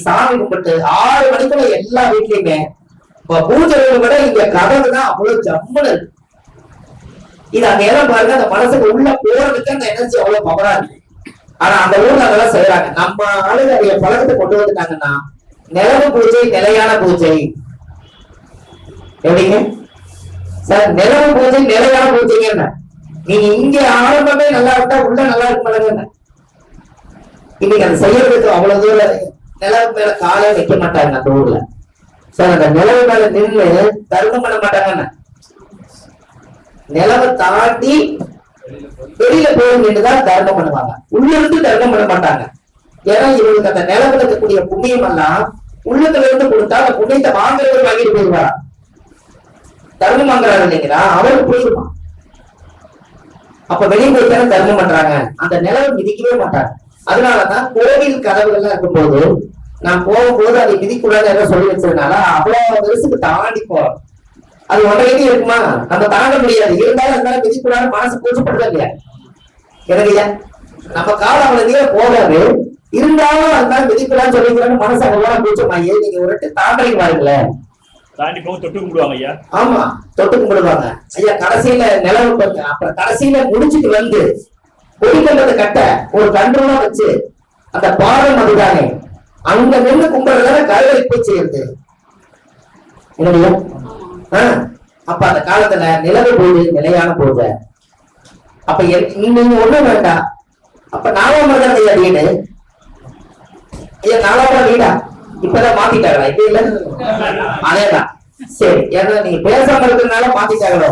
சாமி கும்பிட்டு 6 மணிக்குள்ள எல்லா வீட்லயுமே பூஜை விட இங்க கதவு தான் அவ்வளவு ஜம்முன்னு இருக்கு. இது அங்க எல்லாம் பாருங்க, அந்த மனசுக்கு உள்ள போறதுக்கு அந்த எனர்ஜி அவ்வளவு பவரா இருக்கு. ஆனா அந்த ஊர்ல அதெல்லாம் செய்யறாங்க. நம்ம ஆளுங்க அதைய பழக்கத்தை கொண்டு வந்துட்டாங்கன்னா நிலவு பூஜை நிலையான பூஜை. எப்படிங்க சார்? நிலவு பூஜை நிலையான பூஜைங்க என்ன? நீங்க இங்க ஆரம்பமே நல்லா விட்டா உள்ள நல்லா இருக்க மாட்டாங்க. இன்னைக்கு அதை செய்யறதுக்கு அவ்வளவு தூரம் நிலவு மேல காலை வைக்க மாட்டாங்க அந்த ஊர்ல. சார் அந்த நிலவு மேல நின்று தர்மம் பண்ண மாட்டாங்க. நிலவை தாண்டி வெளியில போய் நின்றுதான் தர்மம் பண்ணுவாங்க. உள்ள இருந்து தர்மம் பண்ண மாட்டாங்க. ஏன்னா இவங்களுக்கு அந்த நிலவுல இருக்கக்கூடிய புண்ணியம் எல்லாம் உள்ளத்துல இருந்து கொடுத்தா அந்த புண்ணியத்தை வாங்குறவர் வாங்கிட்டு போயிருவாரா? தர்மம் வாங்குறாரு இல்லைங்களா, அவருக்கு போயிருமா. அப்ப வெளியே போய்த்தானே தர்மம் பண்றாங்க. அந்த நிலவை மிதிக்கவே மாட்டாங்க. அதனாலதான் கோவில் கதவுகள்லாம் இருக்கும்போது நான் போகும்போது அதை மிதிக்கூடாது சொல்லி வச்சதுனால அவ்வளவு வருஷத்துக்கு தாண்டி போறோம். அது ஒன்றையே இருக்குமா? நம்ம தாண்ட முடியாது. இருந்தாலும் அதனால மிதிக்கூடாது மனசு கூச்சப்படுதா இல்லையா? எனக்கு நம்ம காலம் அவ்வளவு போகாது. இருந்தாலும் அதனால மிதிக்கூடாதுன்னு சொல்லிக்கிறான்னு மனசு அவ்வளவு கூச்சமாயி நீங்க ஒரு தாண்டலைக்கு பாருங்களேன். தாண்டி போக தொட்டு கும்பிடுவாங்க ஐயா. ஆமா, தொட்டு கும்பிடுவாங்க ஐயா. கடைசியில நிலவு அப்புறம் கடைசியில முடிச்சுட்டு வந்து கொடிக்கண்டதை கட்ட ஒரு கன்றுலாம் வச்சு அந்த பாடம் அதுதானே அங்க நின்று கும்பிடுறதால கருவை போய் செய்யுது. அப்ப அந்த காலத்துல நிலவு பூஜை நிலையான பூஜை. அப்ப நீங்க ஒண்ணும் வேண்டாம். அப்ப நாலாவது வீடு ஐயா, நாலாவது வீடா இப்பதான் மாத்திட்டாங்களா? இப்ப இல்ல, அதேதான். சரி, ஏன்னா நீங்க பேசாம இருக்கிறதுனால மாத்திட்டாங்களோ?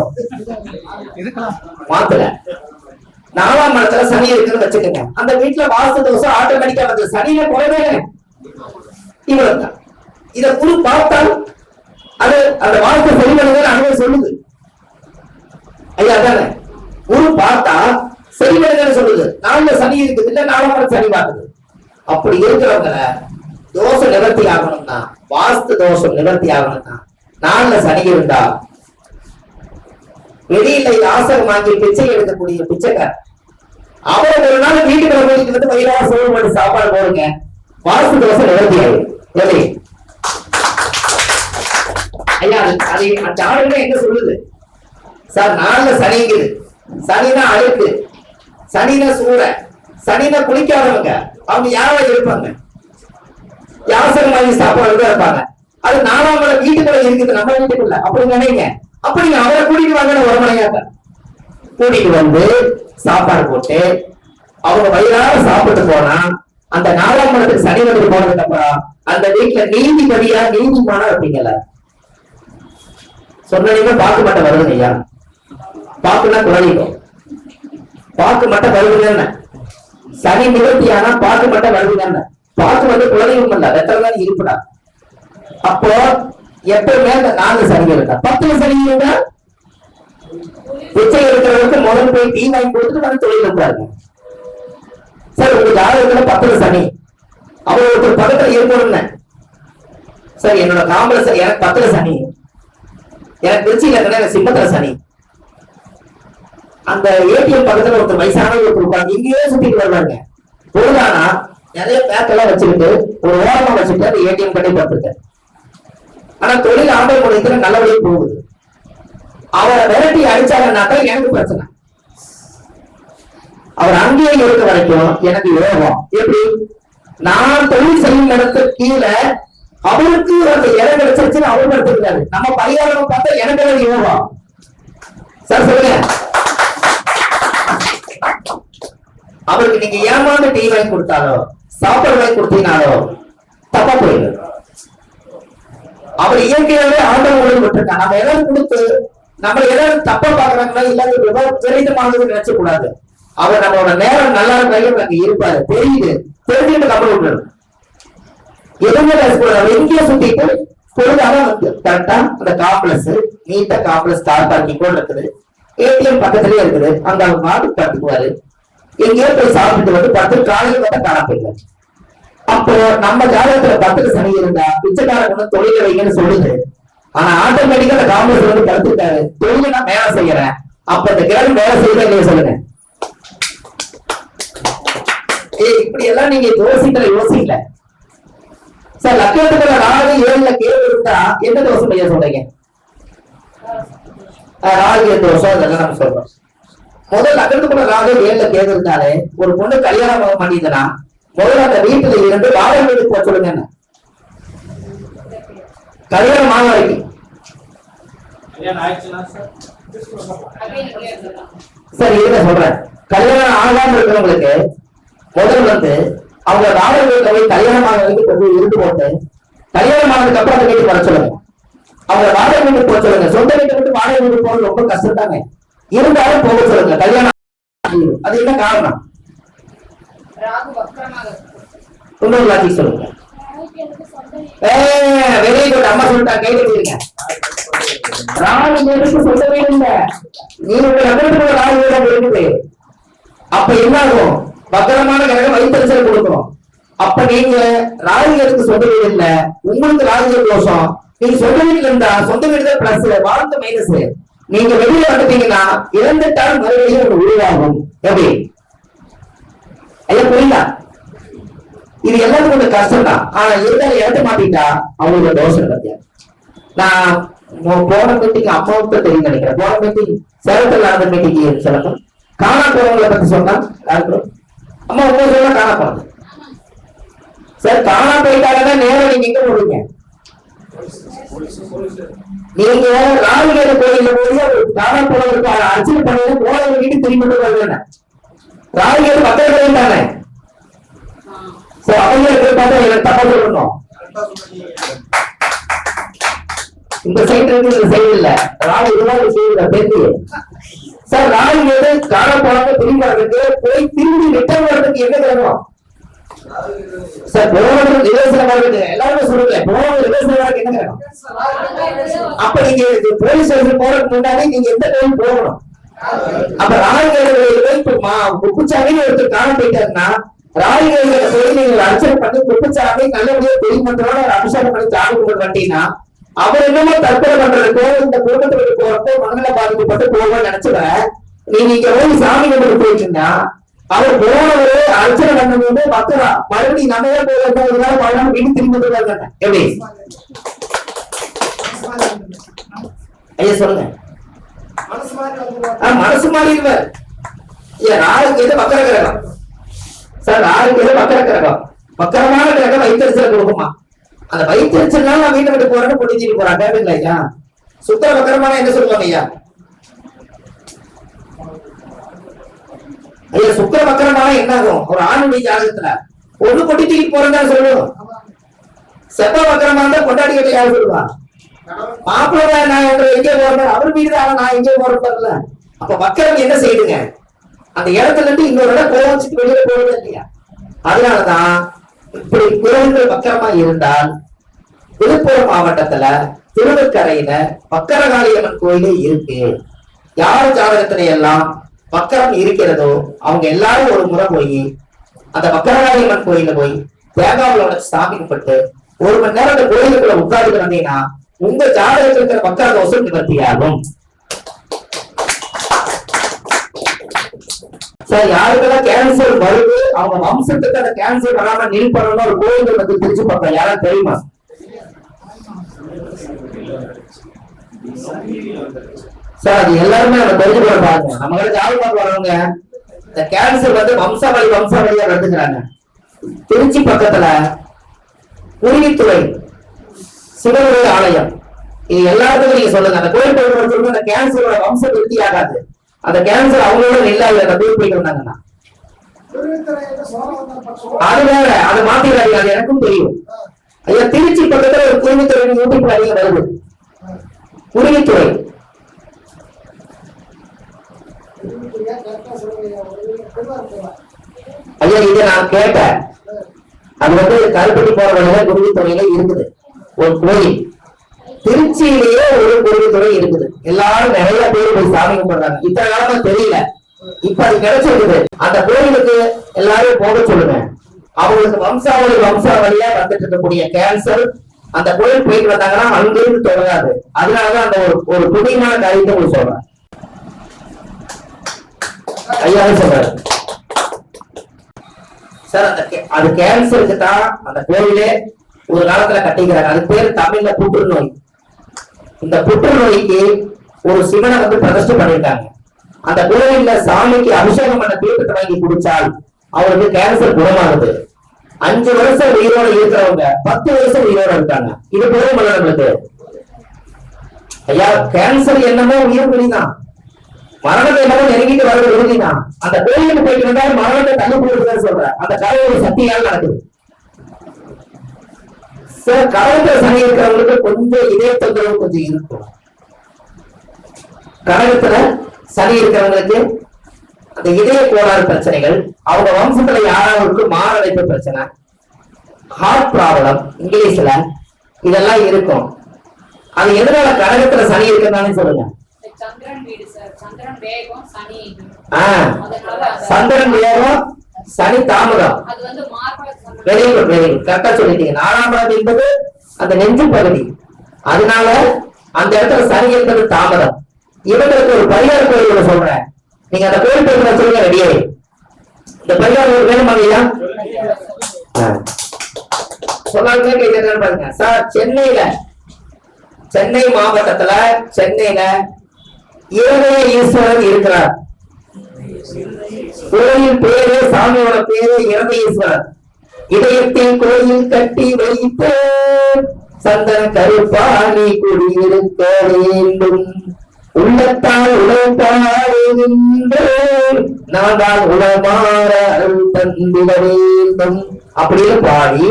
மாத்தல. 4ஆம் இடத்துல சனி இருக்குன்னு வச்சுக்கோங்க. அந்த வீட்டுல வாஸ்து தோஷம் ஆட்டோமேட்டிக்கா வந்து சனியில குறைவே இவ்வளவுதான். இத குரு பார்த்தால் அது அந்த வாஸ்து சரி பண்ணுங்க அனுபவம் சொல்லுது ஐயா. தானே குரு பார்த்தா சரி பண்ணுங்கன்னு சொல்லுது. 4ல சனி இருக்குது இல்ல, 4ஆம் இடம் சனி பார்க்குது. அப்படி இருக்கிறவங்கள தோஷம் நிவர்த்தி ஆகணும்னா, வாஸ்து தோஷம் நிவர்த்தி ஆகணும்னா 4ல சனி இருந்தா வெளியில ஆசகம் வாங்கி பிச்சை எடுக்கக்கூடிய பிச்சைக்கார் அவர் ஒரு நாள் வீட்டுக்கு போயிட்டு வந்து வயிறா சோறு போட்டு சாப்பாடு போடுங்க, வாஸ்து தோஷம் நிவர்த்தி ஆகும். ஐயா அது அந்த ஆளுங்க என்ன சொல்லுது சார்? 4ல சனிங்குது. சனினா அழுக்கு, சனினா சூற, சனினா குளிக்காதவங்க. அவங்க யாரா இருப்பாங்க? யாசகம் வாங்கி சாப்பாடு இருப்பாங்க. அது 4ஆம் இடம் வீட்டுக்குள்ள இருக்குது, நம்ம வீட்டுக்குள்ள. அப்படி நினைங்க. அப்படி நீங்க அவரை கூட்டிட்டு வாங்க ஒரு மனையாக்க கூட்டிட்டு வந்து சாப்பாடு போட்டு அவங்க வயிறார சாப்பிட்டு போனா அந்த 4ஆம் இடத்துக்கு சனி வந்து போனதுக்கு அப்புறம் அந்த வீட்டுல நீதிபதியா நீதிமானா இருப்பீங்கல்ல. சொன்னீங்க பாக்கு மட்டும் வருதுங்க ஐயா. பாக்குன்னா குறையும். பாக்கு மட்டும் வருதுங்க. சனி நிவர்த்தியானா பாக்கு மட்டும் வருதுங்க. பாக்கு வந்து குழந்தையும் இல்ல, வெத்ததான் இருப்படா. அப்போ எப்பவுமே அந்த 4 சனி இருக்கா. 10ல சனி இருந்தா பிச்சை இருக்கிறவங்களுக்கு முதல் போய் டீ வாங்கி கொடுத்துட்டு வந்து தொழில் இருக்காருங்க. சார் உங்க ஜாதகத்துல 10ல சனி, அவர் ஒருத்தர் பக்கத்துல இருக்கணும்னு சார் என்னோட காம்பல சார் எனக்கு 10ல சனி, எனக்கு திருச்சியில இருக்கிற எனக்கு சிம்மத்துல சனி. அந்த ஏடிஎம் பக்கத்துல ஒருத்தர் வயசானவங்க ஒருத்தர் இருப்பாங்க, இங்கேயே சுத்திட்டு வருவாங்க. பொழுதானா நிறைய பேக் எல்லாம் வச்சுக்கிட்டு ஒரு ஓரமா வச்சுட்டு அந்த ஏடிஎம் கட்டி பார்த்துருக்கேன். ஆனா தொழில் ஆண்டை முறையத்துல நல்லபடியா போகுது. அவரை விரட்டி அடிச்சாங்கன்னாக்கா எனக்கு பிரச்சனை. அவர் அங்கேயே இருக்க வரைக்கும் எனக்கு யோகம். எப்படி? நான் தொழில் செய்யும் இடத்துக்கு கீழே அவருக்கு அந்த இடம் கிடைச்சிருச்சுன்னு அவர் நடத்துக்கிறாரு. நம்ம பரிகாரம் பார்த்தா எனக்கு யோகம். சார் சொல்லுங்க. அவருக்கு நீங்க ஏமாந்து டீ வாங்கி கொடுத்தாலோ சாப்பாடு வாங்கி கொடுத்தீங்கனாலோ தப்பா போயிடும். அவர் இயற்கையாவே ஆண்டவன் ஒழுங்கு விட்டுருக்காங்க. நம்ம எதாவது கொடுத்து நம்ம ஏதாவது தப்பா பாக்குறாங்களா இல்லாத விபரீதமானது நினைச்ச கூடாது. அவர் நம்மளோட நேரம் நல்லா இருக்காங்க அங்க இருப்பாரு. தெரியுது, தெரிஞ்சுட்டு கப்பல் விட்டுரு. எதுவுமே பேசக்கூடாது. எங்கேயோ சுத்திட்டு பொழுதாம வந்து கரெக்டா அந்த காம்ப்ளெக்ஸ் நீட்டா காம்ப்ளெக்ஸ் கார் பார்க்கிங் கூட இருக்குது. ஏடிஎம் பக்கத்துலயே இருக்குது. அங்க அவர் மாட்டு பார்த்துக்குவாரு. எங்கேயோ போய் சாப்பிட்டு வந்து 10 காலையில பார்த்தா காண போயிடுவாரு. அப்போ நம்ம ஜாதகத்துல 10ல சனி இருந்தா பிச்சைக்காரங்க தொழில வைங்கன்னு சொல்லுது. ஆனா ஆட்டோமேட்டிக்கா அந்த காங்கிரஸ் வந்து கருத்துட்டாரு, தொழில நான் வேலை செய்யறேன். அப்ப இந்த கிரகம் வேலை செய்யறேன் இல்லையா சொல்லுங்க. இப்படி எல்லாம் நீங்க யோசிக்கல. சார் லக்கணத்துக்குள்ள ராகு 7ல கேது இருந்தா என்ன தோஷம் ஐயா சொல்றீங்க? ராகு எந்த தோஷம் அதெல்லாம் நம்ம சொல்றோம். முதல் லக்கணத்துக்குள்ள ராகு 7ல கேது இருந்தாலே ஒரு பொண்ணு கல்யாணம் பண்ணிதுன்னா முதல்ல அந்த வீட்டுல இருந்து வாடகை வீட்டுக்கு போக சொல்லுங்க. என்ன கல்யாணம் ஆக வரைக்கும் சரி என்ன சொல்றேன், கல்யாணம் ஆகாம இருக்கிறவங்களுக்கு முதல் வந்து அவங்க வாடகை வீட்டுல போய் கல்யாணம் ஆக வரைக்கும் கொஞ்சம் இருந்து போட்டு கல்யாணம் ஆனதுக்கு அப்புறம் அந்த வீட்டுக்கு வர சொல்லுங்க. அவங்க வாடகை வீட்டுக்கு போக சொல்லுங்க. சொந்த வீட்டை விட்டு வாடகை வீட்டுக்கு போறது ரொம்ப கஷ்டம் தானே, இருந்தாலும் போக சொல்லுங்க. கல்யாணம் அது என்ன காரணம்? இன்னொரு லாஜிக் சொல்லுங்க. வெரி குட், அம்மா சொல்லிட்டா கை கட்டிருங்க. ராகு எதுக்கு சொல்லவே இல்லை, நீங்க ராகு இருக்குது. அப்ப என்ன ஆகும், பத்திரமான கிரகம் வைத்தறிச்சல் கொடுக்கணும். அப்ப நீங்க ராகு எதுக்கு சொந்த வீடு இல்ல, உங்களுக்கு ராகு தோஷம். நீங்க சொந்த வீட்டுல இருந்தா சொந்த வீடு தான் பிளஸ், வாழ்க்கை மைனஸ். நீங்க வெளியில வந்துட்டீங்கன்னா இறந்துட்டால் மறுபடியும் ஒண்ணு உருவாகும். எப்படி ஐயா புரியல? இது எல்லாத்துக்கும் கொஞ்சம் கஷ்டம் தான். ஆனா இருந்தாலும் இறந்து மாட்டிட்டா அவங்களோட தோஷம் பத்தியா. நான் போன மீட்டிங் அம்மாவுக்கு தெரியும் நினைக்கிறேன். போன மீட்டிங் சேலத்தில் நடந்த மீட்டிங் சிலப்பம் காணா போறவங்களை பத்தி சொன்னா அம்மா உங்க சொல்ல காணா போறது. சார் காணா போயிட்டாங்கன்னா நேரம் நீங்க எங்க போடுவீங்க? நீங்க ராகுகேது கோயில போய் காணா போனவருக்கு அர்ச்சனை பண்ணி போனவங்க வீட்டு திரும்பி வருவேன். ராகுகேது பக்தர்கள் தானே, அவங்க பார்த்தா எனக்கு தப்பா சொல்லணும். இந்த சைட் இருக்கு, இந்த சைடு இல்ல. ராகு இதுதான் செய்யுங்க பேசி. சார் ராகு எது காண போனாங்க திரும்பி வர்றதுக்கு போய் திரும்பி ரிட்டர்ன் வர்றதுக்கு என்ன கிரகம்? சார் போனது ரிவர்ஸ்ல வர்றதுக்கு எல்லாருமே சொல்லுங்க. போனது ரிவர்ஸ்ல வர்றதுக்கு என்ன கிரகம்? அப்ப நீங்க போலீஸ் ஸ்டேஷன் போறதுக்கு முன்னாடி நீங்க எந்த டைம் போகணும்? அப்ப ராகு குப்புச்சாமி ஒருத்தர் காண போயிட்டாருன்னா ராகுகேது போய் நீங்க அர்ச்சனை பண்ணி குப்புச்சாமி நல்லபடியா பெரியமன்றோட அபிஷேகம் பண்ணி சாமி கும்பிட்டு வந்தீங்கன்னா அவர் என்னமோ தற்கொலை பண்றதுக்கோ இந்த குடும்பத்துக்கு போறப்போ மனநல பாதிக்கப்பட்டு போவோம்னு நினைச்சுட நீங்க இங்க போய் சாமி கும்பிட்டு போயிட்டீங்கன்னா அவர் போனவரு அர்ச்சனை பண்ணும்போது மக்களா மறுபடியும் நம்மளே போயிருந்தாலும் பழம் வீடு திரும்பி வந்துருக்காங்க. எப்படி ஐயா சொல்லுங்க. மனசு மாறிடுவார். ராகுகேது வக்கர கிரகம். சார் ராகுகேது வக்கர கிரகம். வக்கரமான கிரகம் வைத்தறிச்சல் கொடுக்குமா? அந்த வைத்தறிச்சல்னால நான் வீட்டை விட்டு போறேன்னு புடிச்சிட்டு போறான். கேட்டீங்களா ஐயா? சுத்தர வக்கரமான என்ன சொல்லுவாங்க ஐயா? ஐயா சுக்கர வக்கரமான என்ன ஆகும்? ஒரு ஆணுடைய ஜாதகத்துல ஒண்ணு கொட்டி தூக்கி போறேன்னு சொல்லுவோம். செவ்வ வக்கரமா இருந்தா கொண்டாடி கிட்ட யாரு சொல்லுவா? மாப்பிள்ளை நான் எங்கே போறேன், அவர் வீடு தான் நான் எங்கே போறேன். அப்ப வக்கரம் என்ன செய்யுதுங்க? அந்த இடத்துல இருந்து இன்னொரு இடம் கோவச்சுட்டு வெளியில போறது இல்லையா? அதனாலதான் இப்படி குரல்கள் வக்கரமா இருந்தால் விழுப்புரம் மாவட்டத்துல திருவக்கரையில வக்கரகாளியம்மன் கோயிலே இருக்கு. யார் ஜாதகத்துல எல்லாம் வக்கரம் இருக்கிறதோ அவங்க எல்லாரும் ஒரு முறை போய் அந்த வக்கரகாளியம்மன் கோயில போய் தேங்காவில் உடச்சு சாமி கும்பிட்டு 1 மணி நேரம் அந்த கோயிலுக்குள்ள உட்கார்ந்து வந்தீங்கன்னா உங்க ஜாதகத்தில் இருக்கிற வக்கர தோஷம் நிவர்த்தியாகும். சார் யாருக்கெல்லாம் கேன்சர் வருது அவங்க வம்சத்துக்கு அந்த கேன்சர் வராம நிற்பறணும் ஒரு கோயில்கள் வந்து பிரிச்சு பார்க்கலாம். யாரும் தெரியுமா? சார் அது எல்லாருமே நம்ம தெரிஞ்சுக்கிற பாருங்க. நம்ம கிட்ட ஜாதகம் வரவங்க இந்த கேன்சர் வந்து வம்சாவளியா வந்துக்கிறாங்க. திருச்சி பக்கத்துல குருவித்துறை சிவனுடைய ஆலயம், இது எல்லாத்துக்கும் நீங்க சொல்லுங்க. அந்த கோயில் சொல்லுங்க, அந்த கேன்சரோட வம்சம் விருத்தி ஆகாது. அந்த கேன்சர் அவங்களோட நில்லாது. அந்த கோயில் போயிட்டு வந்தாங்கன்னா அது வேற, அதை மாத்திக்கிறாங்க. அது எனக்கும் தெரியும் ஐயா. திருச்சி பக்கத்துல ஒரு குருவித்துறை யூடியூப்ல அதிகம் வருது. குருவித்துறை ஐயா இதை நான் கேட்டேன். அது வந்து கருப்பட்டி போற வழியில குருவித்துறையில இருக்குது ஒரு கோயில். திருச்சியிலேயே ஒரு குருவித்துறை இருக்குது. எல்லாரும் நிறைய பேர் போய் சாமி கும்பிடுறாங்க. இத்தனை காலமா தெரியல, இப்ப அது கிடைச்சிருக்குது. அந்த கோயிலுக்கு எல்லாரும் போக சொல்லுங்க. அவங்களுக்கு வம்சாவளியா வந்துட்டு இருக்கக்கூடிய கேன்சர் அந்த கோயில் போயிட்டு வந்தாங்கன்னா அங்கிருந்து தொடராது. அதனாலதான் அந்த ஒரு புதியமான காரியத்தை உங்களுக்கு சொல்றேன் ஐயா. சொல்றாரு சார், அது கேன்சருக்கு தான் அந்த கோயிலே ஒரு காலத்துல கட்டிக்கிறாங்க. அதுக்கு பேரு தமிழ்ல புற்றுநோய். இந்த புற்றுநோய்க்கு ஒரு சிவனை வந்து பிரதிஷ்டை பண்ணிருக்காங்க. அந்த கோயில்ல சாமிக்கு அபிஷேகம் பண்ண தீர்த்தத்தை வாங்கி குடிச்சால் அவருக்கு கேன்சர் குணமாகுது. 5 வருஷம் உயிரோட இருக்கிறவங்க 10 வருஷம் உயிரோட இருக்காங்க. இது போதும் நம்மளுக்கு. ஐயா, கேன்சர் என்னமோ உயிர் பிடிதான், மரணத்தை என்னமோ நெருங்கிட்டு வர்றது உறுதிதான். அந்த கோயிலுக்கு போயிட்டு வந்தாலும் மரணத்தை தள்ளி போடுறதுன்னு சொல்றேன். அந்த கடவுள் ஒரு சக்தியால் நடக்குது. சார், கடவுள சனி இருக்கிறவங்களுக்கு கொஞ்சம் இதய தொந்தரவு கொஞ்சம் இருக்கும். கடகத்துல சனி இருக்கிறவங்களுக்கு அந்த இதய கோளாறு பிரச்சனைகள், அவங்க வம்சத்துல யாராவது மாரடைப்பு பிரச்சனை, ஹார்ட் ப்ராப்ளம் இங்கிலீஷ்ல இதெல்லாம் இருக்கும். அது எதனால கடகத்துல சனி இருக்கிறதானே சொல்லுங்க. சந்திரன் வேகம், சனி தாமதம். வெரி குட், வெரி குட், கரெக்டா சொல்லிட்டீங்க. 4ஆம் இடம் என்பது அந்த நெஞ்சு பகுதி. அதனால அந்த இடத்துல சனி என்பது தாமதம். இவங்களுக்கு ஒரு பரிகார கோயில் சொல்றேன். நீங்க அந்த கோயில் பேர் சொல்லுங்க, ரெடியே. இந்த பரிகார கோயில் வேணுமா இல்லையா? சொல்லாங்க பாருங்க சார். சென்னை மாவட்டத்துல சென்னையில இருதய ஈஸ்வரன் இருக்கிறார். கோயில் பேரு, சாமியோட பேரு இருதய ஈஸ்வரன். இதயத்தில் கோயில் கட்டி வைத்து சந்தன கருப்பாணி குடியிருக்க வேண்டும். உள்ளத்தால் உழைப்பாடு நான் உளமாற அருள் தந்திட வேண்டும் அப்படின்னு பாடி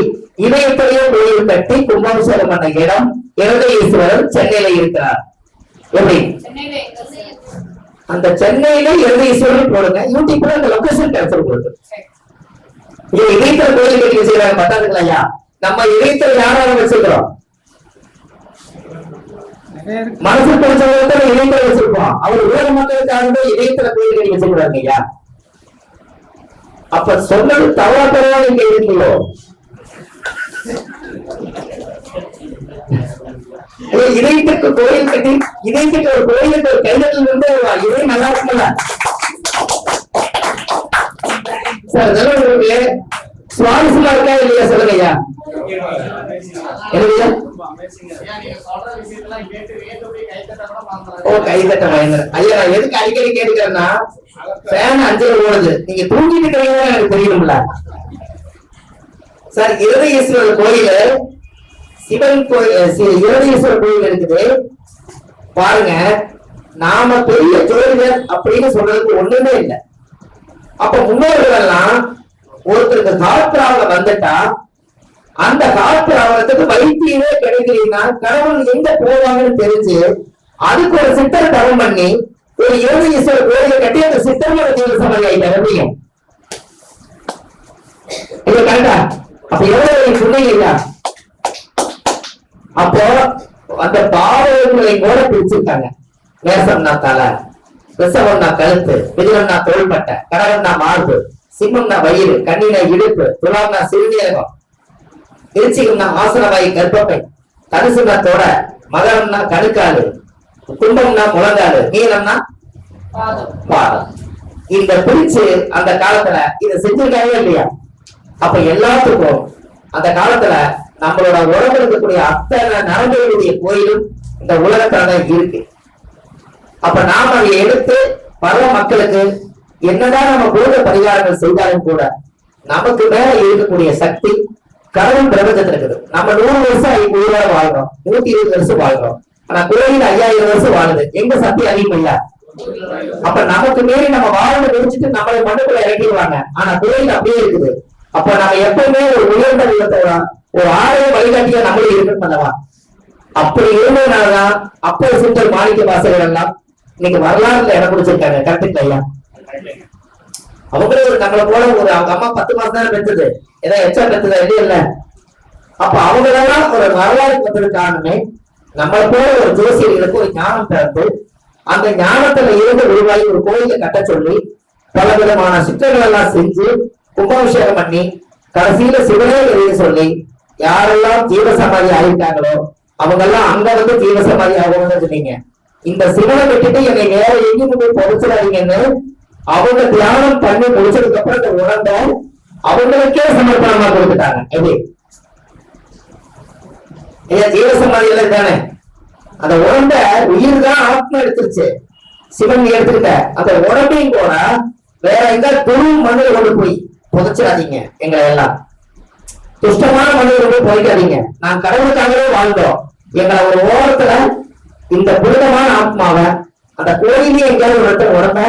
இதயத்திலேயே கோயில் கட்டி கும்பாபிஷேகம் பண்ண இடம் இருதய ஈஸ்வரர் சென்னையில இருக்கிறார். எப்படி? அந்த சென்னையில இருதய ஈஸ்வரர் போடுங்க, யூடியூப்ல அந்த லொகேஷன் கிடைச்சிரு கொடுத்து. இதயத்துல கோயில் கட்டி வச்சுக்கிறாங்க. பத்தாதுங்களா ஐயா? நம்ம இதயத்துல யாராவது வச்சிருக்கிறோம், மனசு பிடிச்சவங்க இதயத்துல வச்சிருப்போம். அவர் உலக மக்களுக்காக இதயத்துல கோயில் கட்டி வச்சிருக்கிறாங்க ஐயா. அப்ப சொன்னது தவறா தவறா நீங்க இருக்கீங்களோ? இதயத்துக்கு கோயில் கட்டி, இதயத்துக்கு ஒரு கோயிலுக்கு ஒரு கைதட்டல் இருந்து இதயம் நல்லா இருக்குல்ல சார்? இதெல்லாம் உங்களுக்கு சுவாரஸ்யமா இருக்கா இல்லையா? சொல்லுங்க ஐயா. ஓ, கைதட்ட பயங்கர ஐயா. நான் எதுக்கு அடிக்கடி கேட்டுக்கிறேன்னா, ஃபேன் 5 ஓடுது, நீங்க தூங்கிட்டு இருக்கிறீங்க எனக்கு தெரியணும்ல சார். இருதயேஸ்வரர் கோயில சிவன் கோயில், இருதயேஸ்வரர் கோயில் இருக்குது பாருங்க. நாம பெரிய ஜோதிடர் அப்படின்னு சொல்றதுக்கு ஒண்ணுமே இல்லை. அப்ப முன்னோர்கள் எல்லாம் ஒருத்தருக்கு காற்றாவல வந்துட்டா அந்த காற்றாவலத்துக்கு வைத்தியமே கிடைக்கலன்னா கடவுள் எங்க போவாங்கன்னு தெரிஞ்சு அதுக்கு ஒரு சித்தர் தவம் பண்ணி ஒரு இருதயேஸ்வரர் கோயிலை கட்டி அந்த சித்தரோட ஜீவ சமாதி ஆயிட்டார். எப்படியும் இது கரெக்டா? அப்ப எவ்வளவு சொன்னீங்க. அப்போ அந்த பாவங்களை கூட பிரிச்சிருக்காங்க. மேசம்னா தலை, ரிஷபம்னா கழுத்து, மிதுனம்னா தோள்பட்டை, கடகம்னா மார்பு, சிம்மம்னா வயிறு, கண்ணினா இடுப்பு, துலாம்னா சிறுநீரகம், விருச்சிகம்னா ஆசனவாயு கர்ப்பப்பை, தனுசுனா தொடை, மகரம்னா கணுக்காலு, கும்பம்னா முழங்காலு, நீளம்னா பாதம். இந்த பிரிச்சு அந்த காலத்துல இதை செஞ்சிருக்காங்க இல்லையா? அப்ப எல்லாத்துக்கும் அந்த காலத்துல நம்மளோட உடம்புல இருக்கக்கூடிய அத்தனை நரம்புகளுடைய கோயிலும் இந்த உலகத்துல தான் இருக்கு. அப்ப நாம அதை எடுத்து பல மக்களுக்கு என்னதான் நம்ம பூத பரிகாரங்கள் செய்தாலும் கூட நமக்கு மேல இருக்கக்கூடிய சக்தி கடவுள் பிரபஞ்சத்துல இருக்குது. நம்ம 100 வருஷம் உயிரோட வாழ்றோம், 120 வருஷம் வாழ்றோம். ஆனா கோயில் 5000 வருஷம் வாழுது. எங்க சக்தி அதிகம் இல்ல? அப்ப நமக்கு மீறி நம்ம வாழ்ந்து முடிச்சுட்டு நம்மளை மண்ணுக்குள்ள இறக்கிடுவாங்க. ஆனா கோயில் அப்படியே இருக்குது. அப்ப நம்ம எப்பவுமே ஒரு உயர்ந்த விதத்தோட ஒரு ஆலய வழிகாட்டியா நம்மளும் இருக்கணும் அல்லவா? அப்படி இருந்ததுனாலதான் அப்போ சுந்தர் மாணிக்க வாசகர்கள் எல்லாம் இன்னைக்கு வரலாறுல இடம் பிடிச்சிருக்காங்க. கரெக்ட் ஐயா? அவங்களும் ஒரு நம்மளை போல ஒரு அவங்க அம்மா 10 மாசம் தானே பெற்றது, ஏதோ எச்சா பெற்றதா இல்லையா? இல்ல. அப்ப அவங்களெல்லாம் ஒரு வரலாறு வந்ததுக்காகவே நம்மளை போல ஒரு ஜோசியர்களுக்கு ஒரு ஞானம் பிறந்து அந்த ஞானத்துல இருந்து உருவாகி ஒரு கோயிலை கட்ட சொல்லி பல விதமான சிற்றங்கள் எல்லாம் செஞ்சு கும்பாபிஷேகம் பண்ணி கடைசியில சிவனே எழுதி சொல்லி யாரெல்லாம் ஜீவசமாதி ஆகிட்டாங்களோ அவங்க எல்லாம் அங்க வந்து ஜீவசமாதி ஆகணும்னு சொன்னீங்க. இந்த சிவனை விட்டுட்டு என்னை வேற எங்கேயும் போய் பொறிச்சிடாதீங்கன்னு அவங்க தியானம் பண்ணி முடிச்சதுக்கு அப்புறம் இந்த உடம்ப அவங்களுக்கே சமர்ப்பணமா கொடுத்துட்டாங்க. எப்படி ஐயா ஜீவசமாதி எல்லாம் தானே, அந்த உடம்ப உயிர் தான் ஆத்மா எடுத்துருச்சு. சிவன் எடுத்துக்கிட்ட அந்த உடம்பையும் கூட வேற எங்க துரு மண்ணில் கொண்டு போய் புதைச்சிடாதீங்க. எங்களை எல்லாம் துஷ்டமான மண்ணில் கொண்டு போய்க்காதீங்க. நான் கடவுளுக்காகவே வாழ்ந்தோம். எங்களை ஒரு ஓரத்துல இந்த புனிதமான ஆத்மாவை அந்த கோயிலே எங்கேயாவது ஒரு இடத்துல உடம்ப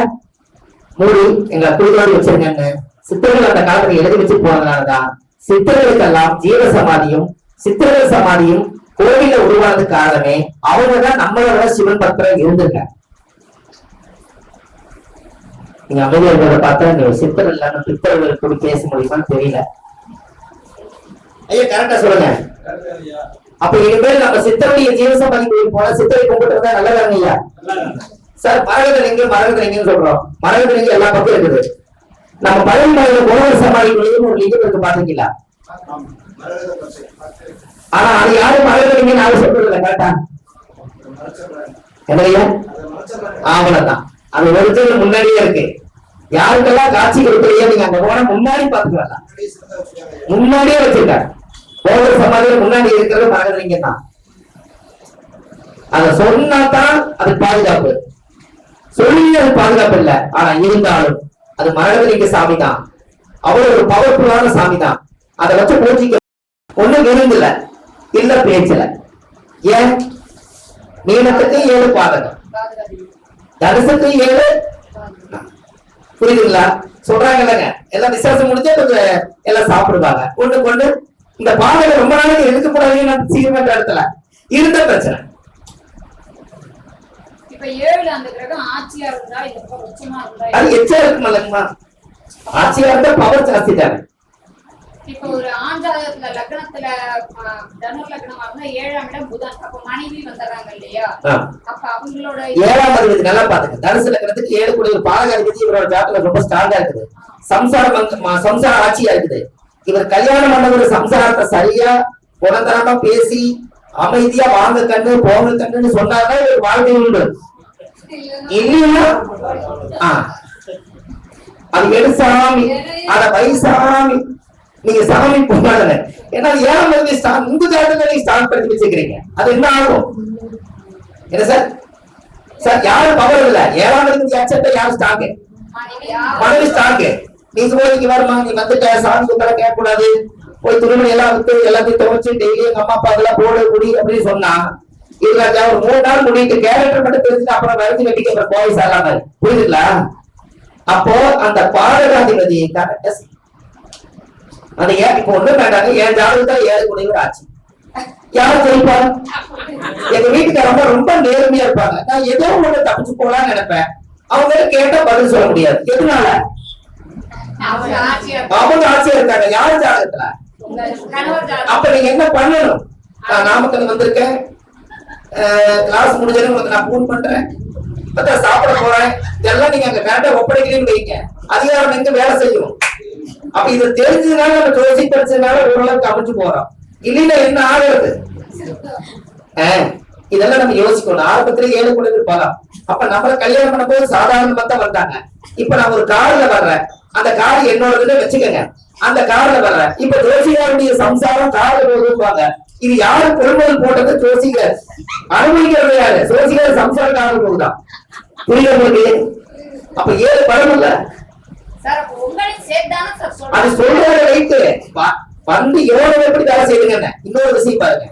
மூடி எங்களை குளிரோடு வச்சிருக்கேன்னு சித்தர்கள் அந்த காலத்துல எழுதி வச்சு போனதுனாலதான் சித்தர்களுக்கெல்லாம் ஜீவ சமாதியும் சித்தர்கள் சமாதியும் கோவில உருவானது காரணமே அவங்கதான் நம்மளோட சிவன் பக்தர் இருந்திருக்க. நீங்க அமைதியாக பார்த்தா இந்த சித்தர்கள் இல்லாம பித்தர்கள் கூட பேச முடியுமான்னு தெரியல. ஐயா கரெக்டா சொல்லுங்க. அப்ப இனிமேல் நம்ம சித்தருடைய ஜீவசமாதி கோயில் போல சித்தரை கும்பிட்டு இருந்தா நல்லதாங்க ஐயா. சார் மரகத லிங்கம் சொல்றோம். மரகத லிங்கம் எல்லா பக்கம் இருக்குது. நம்ம பழனி மலையில கோவில் சமாதி கோயிலும் ஒரு லிங்கம் இருக்கு பாத்தீங்களா? ஆனா அது யாரும் மரகத லிங்கம் யாரும் சொல்றது இல்லை. கரெக்டா என்னையா? ஆவணதான் அது ஒரிஜினல் முன்னாடியே இருக்கு. யாருக்கெல்லாம் காட்சி கொடுக்கலையோ நீங்க அங்க போனா முன்னாடி பாத்துக்கலாம். முன்னாடியே வச்சிருக்காங்க. கோவில் சமாதியில முன்னாடி இருக்கிறது மரகத லிங்கம் தான். அத சொன்னாதான் அது பாதுகாப்பு. சொல்லி அது பாதுகாப்பு இல்லை. ஆனா இருந்தாலும் அது மரகதலிங்க சாமி தான். அவ்வளவு ஒரு பவர்ஃபுல்லான சாமி தான். அதை வச்சு பூஜிக்க ஒண்ணு விருந்துல இல்ல பேச்சுல. ஏன் மீனத்துக்கு 7 பாதகம், தனுசுக்கு 7. புரியுதுங்களா? சொல்றாங்க இல்லைங்க, எல்லாம் விசேஷம் முடிஞ்சா கொஞ்சம் எல்லாம் சாப்பிடுவாங்க. ஒண்ணு கொண்டு இந்த பாதகம் ரொம்ப நாளைக்கு எடுக்கக்கூடாதுன்னு சீக்கிரமா இடத்துல இருந்த பிரச்சனை. அது எச்சா இருக்குமா? ஆட்சியா இருந்தா பவர் ஜாஸ்தி தானே. இப்போ ஒரு ஆண் ஜாதகத்துல லக்னத்துல தனுர் லக்னமா இருந்தா 7ஆம் இடம் புதன். அப்ப மனைவி வந்துறாங்க இல்லையா? அப்ப அவங்களோட 7ஆம் அதிபதி நல்லா பாத்துங்க. தனுசு லக்னத்துக்கு 7 கூடிய ஒரு பாலக அதிபதி இவரோட ஜாதகம் ரொம்ப ஸ்ட்ராங்கா இருக்குது. சம்சார ஆட்சியா இருக்குது. இவர் கல்யாணம் பண்ண சம்சாரத்தை சரியா குணந்தரமா பேசி அமைதியா வாங்க கண்ணு போங்க கண்ணுன்னு சொன்னாதான் இவர் வாழ்க்கை உண்டு. இல்லையா அது எடுசாமி அத வயசாமி நீங்க சாமி போகாத. ஏன்னா 7ஆம் அதிபதி உங்க ஜாதகத்தை நீங்க ஸ்டார்ட் பண்ணி வச்சுக்கிறீங்க. அது என்ன ஆகும்? என்ன சார்? சார் யாரு பவர் இல்ல? 7ஆம் அதிபதி அச்சத்தை யாரு ஸ்டாக்கு? மனைவி ஸ்டாக்கு. நீங்க போய் இங்க வருமா, நீ வந்துட்ட சாமி குத்தர கேட்க கூடாது, போய் துணிமணி எல்லாம் விட்டு எல்லாத்தையும் துவைச்சு டெய்லி எங்க அம்மா அப்பா அதெல்லாம் போட குடி அப்படின்னு சொன்னா இதுல ஒரு 3 நாள் முடிட்டு கேரக்டர் மட்டும் தெரிஞ்சுட்டு அப்புறம் வரைஞ்சு வெட்டிக்கு அப்புறம் போய் சாராம. புரியுதுங்களா? அப்போ அந்த பாரகாதிபதி அந்த இப்ப ஒண்ணும் வேண்டாங்க. என் ஜாதகத்தை 7 கூடியவர் ஆச்சு. யாரும் ஜெயிப்பாரு? எங்க வீட்டுக்காரங்க ரொம்ப நேர்மையா இருப்பாங்க. நான் ஏதோ ஒண்ணு தப்பிச்சு போலான்னு நினைப்பேன். அவங்க கேட்டா பதில் சொல்ல முடியாது. எதனால? அவங்க ஆட்சியா இருக்காங்க. யாரு ஜாதகத்துல? அப்ப நீங்க என்ன பண்ணணும்? நான் நாமக்கல் வந்திருக்கேன், கிளாஸ் முடிஞ்சது உங்களுக்கு நான் போன் பண்றேன், சாப்பிட போறேன், இதெல்லாம் நீங்க அங்க கரெக்டா ஒப்படைக்கிறீங்கன்னு வைங்க. அதிகாரம் எங்க வேலை செய்யும். அப்ப இது தெரிஞ்சதுனால நம்ம ஜோசி படிச்சதுனால ஓரளவுக்கு அமைஞ்சு போறோம். இல்லைன்னா என்ன ஆகுறது? இதெல்லாம் நம்ம யோசிக்கணும். ஆரம்பத்திலே 7 கூடியவர் போகலாம். அப்ப நம்மள கல்யாணம் பண்ண போது சாதாரணமா தான் வந்தாங்க. இப்ப நான் ஒரு கார்ல வர்றேன், அந்த கார் என்னோடதுன்னு வச்சுக்கோங்க. அந்த கார்ல வர்றேன். இப்ப ஜோசிகாருடைய சம்சாரம் கார்ல போடுவாங்க. இது யாரு கொள்முதல் போட்டது? ஜோசிகர். அனுபவிக்கிறது யாரு? ஜோசிகர் சம்சார கார்ல போகுதான். புரியுது உங்களுக்கு? அப்ப 7 படம் இல்ல அது சொல்றத வைத்து வந்து எவ்வளவு எப்படி வேலை செய்யுங்க. இன்னொரு விஷயம் பாருங்க,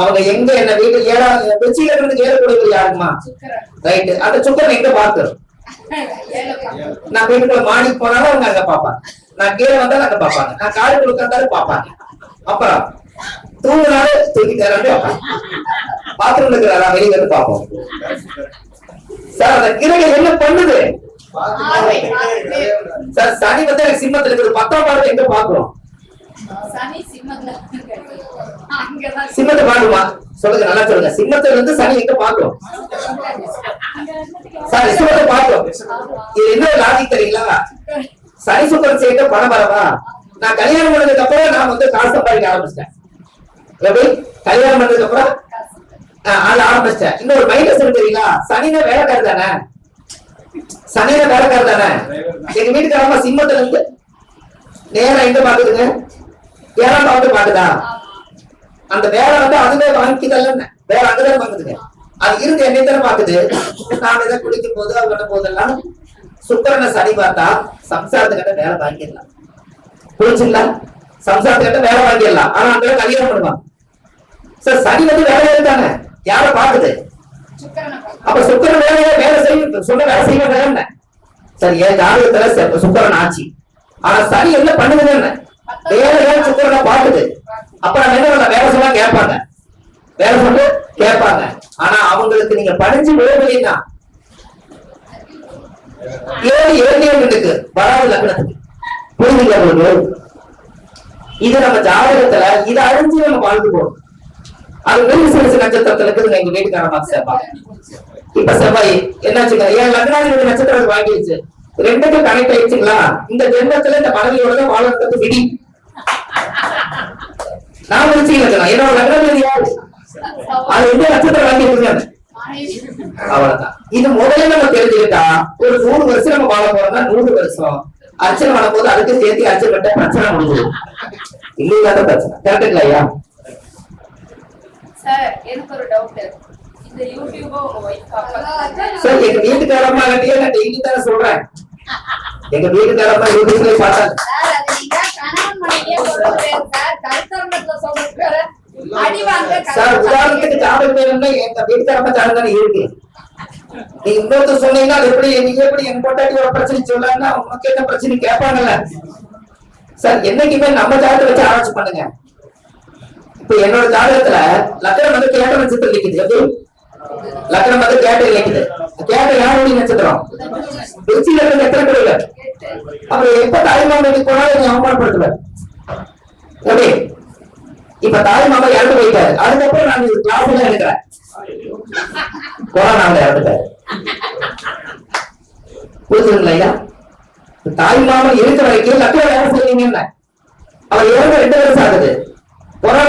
அவங்க எங்க என்ன வீட்டு 7 வெச்சில இருந்து 7 கூடியவர் யாருமா? ரைட்டு. அந்த சுக்கரன் எங்க பாக்குறோம்? நான் வீட்டுக்குள்ள மாடி போனாலும் அவங்க அங்க பாப்பாங்க. நான் கீழே வந்தாலும் அங்க பாப்பாங்க. நான் காலுக்குள்ள உட்கார்ந்தாலும் பாப்பாங்க. அப்புறம் தூங்கினாலும் தூக்கிட்டாரு பாத்ரூம்ல இருக்கிறாரா வெளியே வந்து பாப்போம். சார் அந்த கிரகம் என்ன பண்ணுது? சார் சனி வந்து எனக்கு சிம்மத்துல இருக்குது. 10ஆம் பாடத்தை எங்க பாக்குறோம்? சிம்மத்தை பாக்குமா? சொல்லுங்க, நல்லா சொல்லுங்க. சிம்மத்துல இருந்து சனி எங்க பாக்குறோம்? சார் சிம்மத்தை பாக்குறோம். இது என்ன லாஜிக் தெரியுங்களா? சனி சுக்கரன் சேர்க்க பணம் வரவா? நான் கல்யாணம் பண்ணதுக்கு அப்புறம் நான் வந்து காசு சம்பாதிக்க ஆரம்பிச்சிட்டேன். எப்படி? கல்யாணம் பண்ணதுக்கு அப்புறம் அது ஆரம்பிச்சிட்டேன். இன்னொரு மைனஸ் தெரியுங்களா? சனினா வேலைக்காரர் தானே. சனினா வேலைக்காரர் தானே. எங்க வீட்டுக்காரமா சிம்மத்துல இருந்து நேரம் எங்க பாக்குதுங்க? 7ஆம் பாவத்தை பாக்குதா? அந்த வேலை வந்து அதுவே வாங்கிக்கல, வேற அங்கதான் வாங்குதுங்க. அது இருந்து என்னை தானே பாக்குது. நான் இதை குடிக்கும் போது அவங்கள போதெல்லாம் சுக்கரனை சனி பார்த்தா சம்சாரத்துக்கிட்ட வேலை வாங்கிடலாம். புரிஞ்சுங்களா? சம்சாரத்துக்கிட்ட வேலை வாங்கிடலாம். ஆனா அந்த கல்யாணம் பண்ணுவாங்க. சார் சனி வந்து வேலையா இருக்காங்க, யார பாக்குது? அப்ப சுக்கரன் வேலை செய்ய சொன்ன வேலை செய்வாங்க என்ன? சரி, என் ஜாதகத்துல சுக்கரன் ஆச்சு, ஆனா சனி என்ன பண்ணுதுன்னு என்ன வேலை சுக்கரனை பாக்குது. அப்ப நம்ம என்ன பண்ண வேலை சொன்னா கேட்பாங்க, வேலை சொல்லி கேட்பாங்க. ஆனா அவங்களுக்கு நீங்க படிச்சு விழுவலைன்னா 7 வராது லக்னத்துக்கு. புரியுதுங்களா உங்களுக்கு? இது நம்ம ஜாதகத்துல இதை அழிஞ்சு நம்ம வாழ்ந்து போறோம். அது மிருகசீரிஷ நட்சத்திரத்துல இருக்குதுங்க எங்க வீட்டுக்காரமா செவ்வாய். இப்ப செவ்வாய் என்னாச்சுங்க, என் லக்னாதிபதி நட்சத்திரம் வாங்கிடுச்சு, 2க்கு கனெக்ட் ஆயிடுச்சுங்களா? இந்த ஜென்மத்துல இந்த மனைவியோட வாழ்றது விதி. நான் முடிச்சுக்கலாம், என்னோட லக்னாதிபதி யாரு? அது எந்த நட்சத்திரம் வாங்கிடுச்சுங்க, அவ்வளவுதான். இது முதல்ல நம்ம தெரிஞ்சுக்கிட்டா ஒரு 100 வருஷம் நம்ம வாழ போறோம்னா 100 வருஷம் அர்ச்சனை பண்ணும் போது அதுக்கு சேர்த்து அர்ச்சனை கட்ட பிரச்சனை முடிஞ்சது. இல்லையா பிரச்சனை கரெக்டுங்களா ஐயா? சார் எனக்கு ஒரு டவுட், இந்த யூடியூபோ சார் எங்க வீட்டுக்காரம்மா கிட்டயே நான் டெய்லி தான் சொல்றேன். எங்க வீட்டுக்காரம்மா யூடியூப்ல பார்த்தாங்க சார், அது நீங்க கணவன் மனைவியே சொல்றது சார், கருத்தரங்கத்துல சொல்றது அடி வாங்க. சார் உதாரணத்துக்கு ஜாதகம் வேணும்னா எங்க வீட்டுக்காரம்மா ஜாதகம் தானே இருக்கு. நீ இன்னொருத்தர் சொன்னீங்கன்னா அது எப்படி நீங்க எப்படி என் பொண்டாட்டி ஒரு பிரச்சனை சொல்லலாம்னா உனக்கு என்ன பிரச்சனை கேட்பாங்கல்ல. சார் என்னைக்குமே நம்ம ஜாதகத்தை வச்சு ஆராய்ச்சி பண்ணுங்க. இப்ப என்னோட ஜாதகத்துல லக்னம் வந்து கேட்ட நட்சத்திரம் நிக்குது. எப்படி லக்னம் வந்து கேட்ட நிக்குது? கேட்ட யாருடைய நட்சத்திரம்? திருச்சி லக்னம் எத்தனை பேர்? அப்புறம் எப்ப தாய்மாமனுக்கு போனாலும் அவமானப்படுத்துவேன். எப்படி இப்ப தாய் மாமா இறந்து போயிட்டாரு, அதுக்கப்புறம் நான் கிளாஸ்ல எடுக்கிறேன், கொரோனாவில் இறந்துட்டாரு. புரிஞ்சுங்களா? தாய் மாமா இருக்கிற வரைக்கும் லக்னம் வேலை செய்வீங்க. அவர் இறந்து 2 வருஷம் ஆகுது, கொரோனா